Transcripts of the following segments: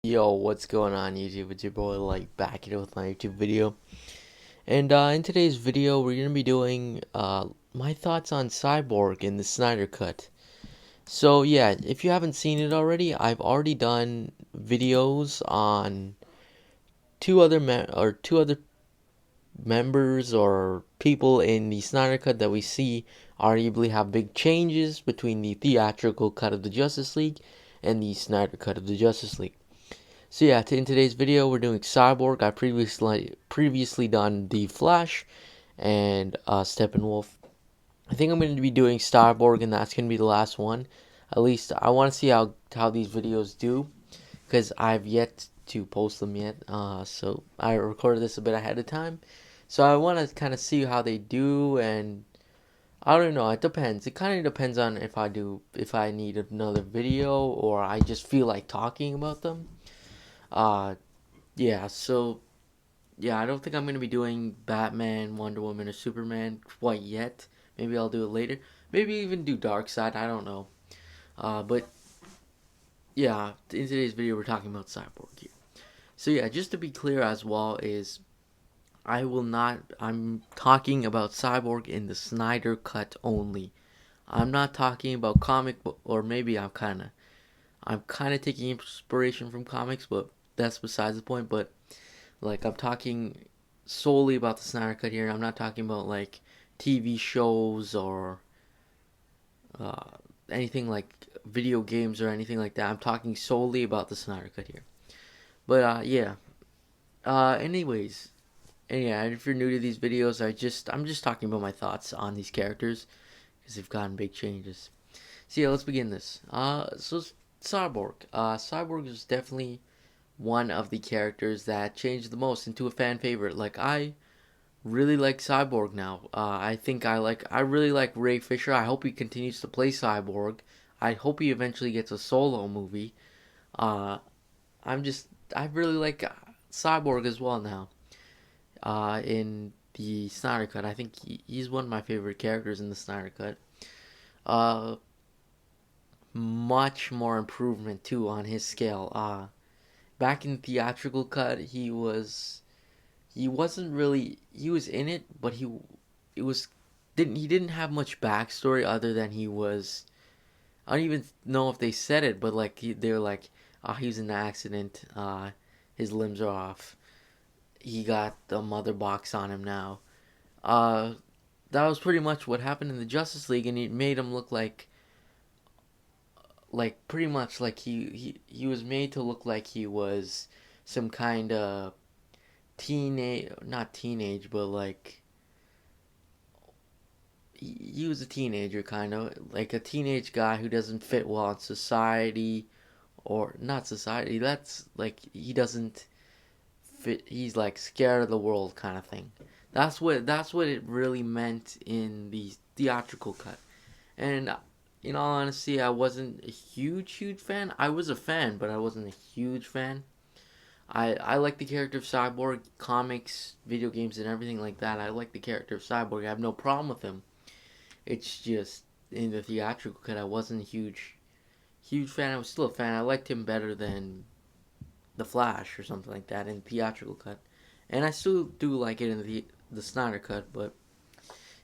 Yo, what's going on YouTube? It's your boy back here with my YouTube video. And in today's video we're gonna be doing my thoughts on Cyborg in the Snyder Cut. So yeah, if you haven't seen it already, I've already done videos on two other members or people in the Snyder Cut that we see arguably have big changes between the theatrical cut of the Justice League and the Snyder Cut of the Justice League. So yeah, in today's video we're doing Cyborg. I previously done The Flash and Steppenwolf. I think I'm going to be doing Cyborg, and that's going to be the last one. At least I want to see how these videos do, because I've yet to post them yet. So I recorded this a bit ahead of time, so I want to kind of see how they do, and I don't know. It depends. It kind of depends on if I need another video or I just feel like talking about them. Uh, yeah, so yeah, I don't think I'm gonna be doing Batman, Wonder Woman, or Superman quite yet. Maybe I'll do it later. Maybe even do Darkseid. I don't know. But yeah, in today's video we're talking about Cyborg here. So yeah, just to be clear as well is I will not. I'm talking about Cyborg in the Snyder cut only. I'm not talking about or maybe I'm kind of taking inspiration from comics, but that's besides the point. But like I'm talking solely about the Snyder Cut here. I'm not talking about like TV shows or uh, anything like video games or anything like that. I'm talking solely about the Snyder Cut here. But yeah. Anyways, and yeah, if you're new to these videos, I'm just talking about my thoughts on these characters because they've gotten big changes. So yeah, let's begin this. So Cyborg. Cyborg is definitely one of the characters that changed the most into a fan favorite. Like I really like Cyborg now. I really like Ray Fisher. I hope he continues to play Cyborg. I hope he eventually gets a solo movie. Uh, I'm just I really like Cyborg as well now. In the Snyder Cut, I think he's one of my favorite characters in the Snyder Cut. Uh, Much more improvement too on his scale. Back in the theatrical cut, he wasn't really he was in it, but it was didn't he didn't have much backstory other than he was. I don't even know if they said it, but like they were like, he was in an accident. His limbs are off. He got the mother box on him now. Uh, that was pretty much what happened in the Justice League, and it made him look like pretty much like he was made to look like he was some kind of teenage, not teenage, but like he was a teenager, kind of like a teenage guy who doesn't fit well in society, or not society. That's like he doesn't fit. He's like scared of the world, kind of thing. That's what it really meant in the theatrical cut. And in all honesty, I wasn't a huge fan. I was a fan, but I wasn't a huge fan. I like the character of Cyborg, comics, video games, and everything like that. I like the character of Cyborg. I have no problem with him. It's just in the theatrical cut, I wasn't a huge fan. I was still a fan. I liked him better than the Flash or something like that in theatrical cut, and I still do like it in the Snyder cut. But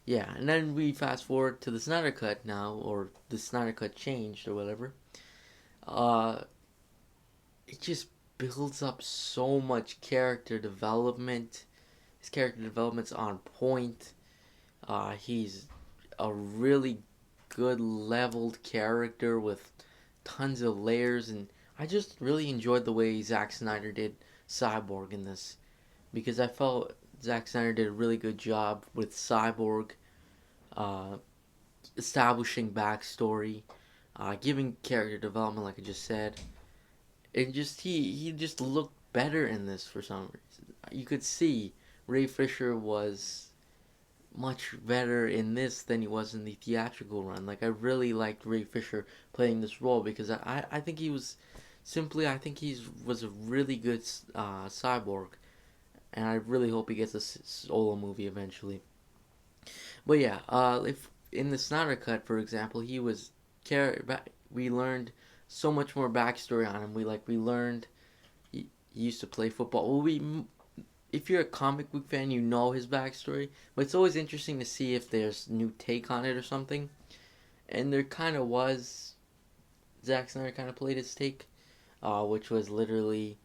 yeah, and then we fast forward to the Snyder cut now, or the Snyder cut changed or whatever. Uh, it just builds up so much character development. His character development's on point. He's a really good leveled character with tons of layers, and I just really enjoyed the way Zack Snyder did Cyborg in this because I felt Zack Snyder did a really good job with Cyborg, uh, establishing backstory, giving character development, like I just said, and just he just looked better in this for some reason. You could see Ray Fisher was much better in this than he was in the theatrical run. Like I really liked Ray Fisher playing this role because I think he was I think he was a really good cyborg, and I really hope he gets a solo movie eventually. But yeah, if in the Snyder cut, for example, he was we learned so much more backstory on him. We learned he used to play football. Well, if you're a comic book fan, you know his backstory, but it's always interesting to see if there's new take on it or something. And there kind of was. Zack Snyder kind of played his take, which was literally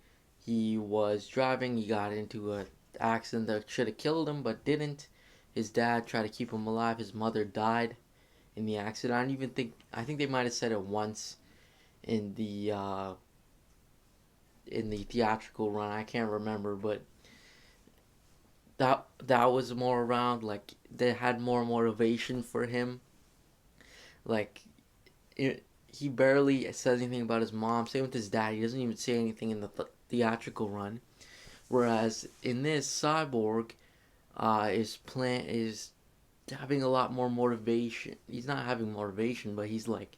he was driving, he got into a accident that should have killed him but didn't. His dad tried to keep him alive. His mother died in the accident. I don't even think I think they might have said it once in the theatrical run. I can't remember, but that was more around like they had more motivation for him. Like he barely says anything about his mom. Same with his dad. He doesn't even say anything in the theatrical run. Whereas in this, Cyborg is having a lot more motivation. He's not having motivation, but he's like,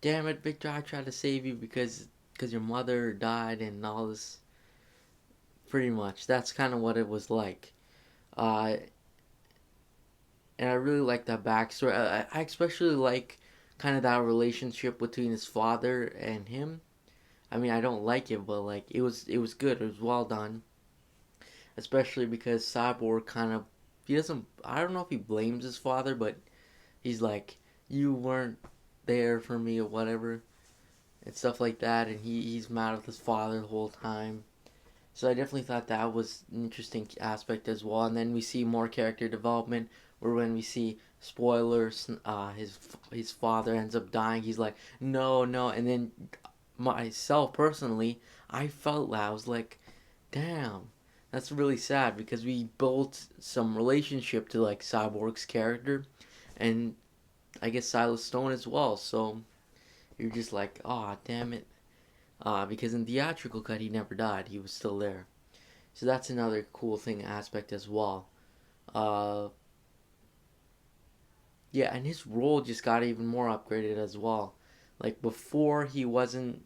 "Damn it, Victor! I tried to save you because your mother died and all this." Pretty much, that's kind of what it was like. Uh, and I really like that backstory. I especially like kind of that relationship between his father and him. I mean, I don't like it, but like it was good. It was well done, especially because Cyborg kind of he doesn't. I don't know if he blames his father, but he's like, you weren't there for me or whatever and stuff like that, and he's mad with his father the whole time. So I definitely thought that was an interesting aspect as well. And then we see more character development, where when we see spoilers, his father ends up dying. He's like, no, no, and then myself personally, I felt that I was like, damn, that's really sad because we built some relationship to like Cyborg's character, and I guess Silas Stone as well. So you're just like, oh, damn it. Because in theatrical cut he never died; he was still there. So that's another cool thing aspect as well. Uh, yeah, and his role just got even more upgraded as well. Like before, he was in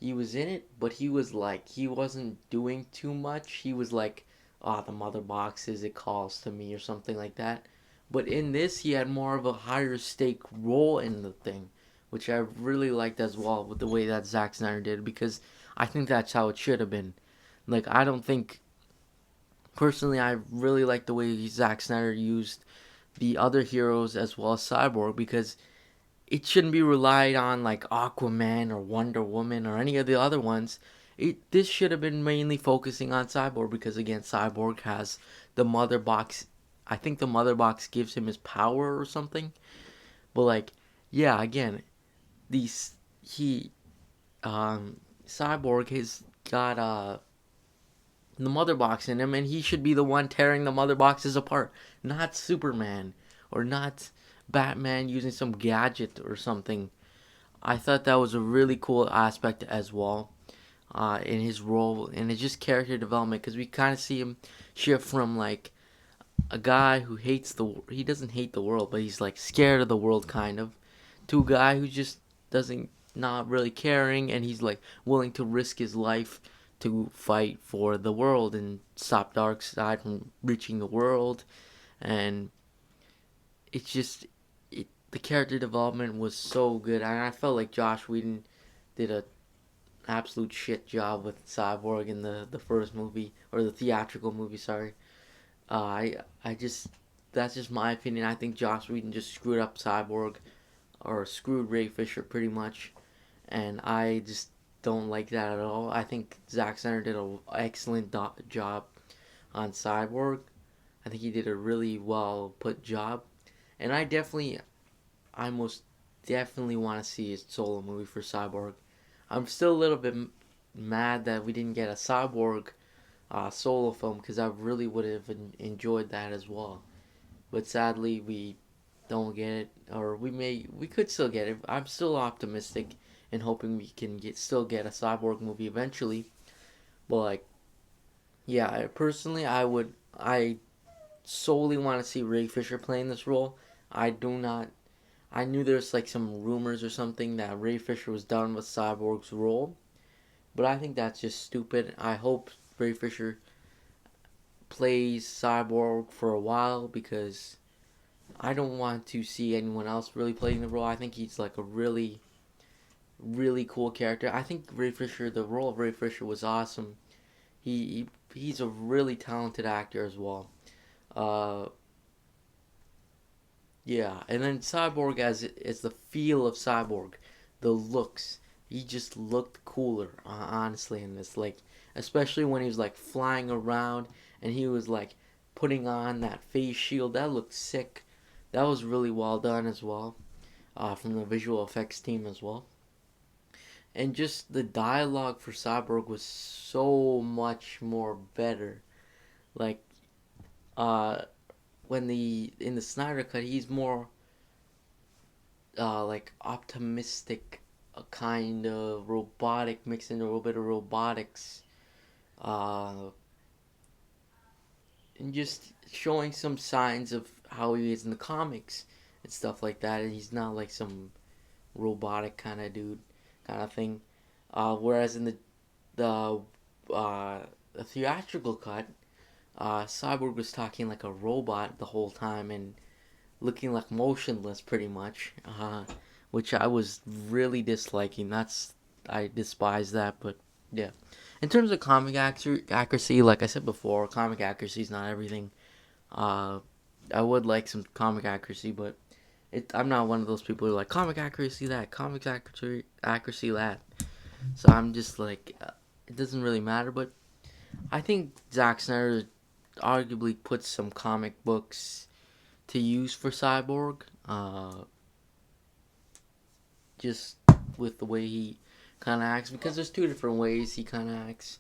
it, but he was like he wasn't doing too much. He was like, "Ah, the mother boxes, it calls to me" or something like that. But in this, he had more of a higher stake role in the thing, which I really liked as well with the way that Zack Snyder did because I think that's how it should have been. Like I don't think personally I really like the way Zack Snyder used the other heroes as well as Cyborg because it shouldn't be relied on like Aquaman or Wonder Woman or any of the other ones. This should have been mainly focusing on Cyborg because again Cyborg has the mother box. I think the mother box gives him his power or something. But like yeah, again, these he Cyborg has got the mother box in him and he should be the one tearing the mother boxes apart, not Superman or not Batman using some gadget or something. I thought that was a really cool aspect as well in his role and it's just character development because we kind of see him shift from like a guy who he doesn't hate the world but he's like scared of the world kind of to a guy who just doesn't not really caring and he's like willing to risk his life to fight for the world and stop Darkseid from reaching the world and it's just the character development was so good and I felt like Josh Whedon did a absolute shit job with Cyborg in the first movie or the theatrical movie. Sorry, I just that's just my opinion. I think Josh Whedon just screwed up Cyborg or screwed Ray Fisher pretty much, and I just don't like that at all. I think Zack Snyder did an excellent job on Cyborg. I think he did a really well put job, and I most definitely want to see a solo movie for Cyborg. I'm still a little bit mad that we didn't get a Cyborg solo film because I really would have enjoyed that as well. But sadly, we don't get it, or we could still get it. I'm still optimistic and hoping we can still get a Cyborg movie eventually. But like, yeah, personally, I solely want to see Ray Fisher playing this role. I do not. I knew there's like some rumors or something that Ray Fisher was done with Cyborg's role, but I think that's just stupid. I hope Ray Fisher plays Cyborg for a while because I don't want to see anyone else really playing the role. I think he's like a really, really cool character. I think Ray Fisher, the role of Ray Fisher was awesome. He's a really talented actor as well. Uh, yeah, and then Cyborg as the feel of Cyborg, the looks. He just looked cooler, honestly, in this. Like, especially when he was like flying around and he was like putting on that face shield. That looked sick. That was really well done as well, from the visual effects team as well. And just the dialogue for Cyborg was so much more better. Like, uh, when the in the Snyder cut, he's more like optimistic, kind of robotic, mixed in a little bit of robotics, uh, and just showing some signs of how he is in the comics and stuff like that. And he's not like some robotic kind of dude, kind of thing. Whereas in the uh, the theatrical cut, Cyborg was talking like a robot the whole time and looking like motionless pretty much, which I was really disliking. I despise that, but yeah. In terms of comic accuracy, like I said before, comic accuracy is not everything. Uh, I would like some comic accuracy, but I'm not one of those people who are like comic accuracy that, comic accuracy that. So I'm just like, it doesn't really matter. But I think Zack Snyder arguably puts some comic books to use for Cyborg. Just with the way he kind of acts, because there's two different ways he kind of acts.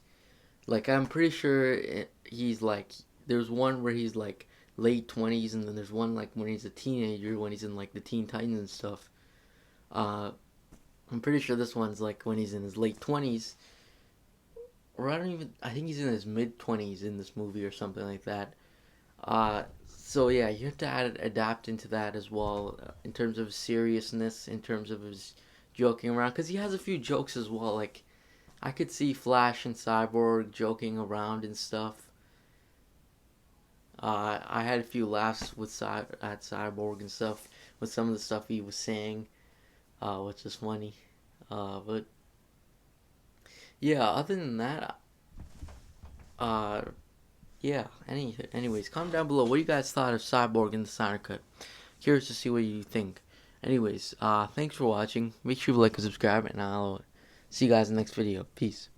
Like I'm pretty sure he's like there's one where he's like late 20s, and then there's one like when he's a teenager, when he's in like the Teen Titans and stuff. Uh, I'm pretty sure this one's like when he's in his late 20s, or I think he's in his mid 20s in this movie or something like that. So yeah, you have to adapt into that as well, in terms of seriousness, in terms of his joking around, because he has a few jokes as well. Like I could see Flash and Cyborg joking around and stuff. I had a few laughs at Cyborg and stuff with some of the stuff he was saying, which is funny. But yeah, other than that, uh, yeah. Anyways, comment down below what you guys thought of Cyborg in the Snyder Cut. Curious to see what you think. Anyways, thanks for watching. Make sure you like and subscribe, and I'll see you guys in the next video. Peace.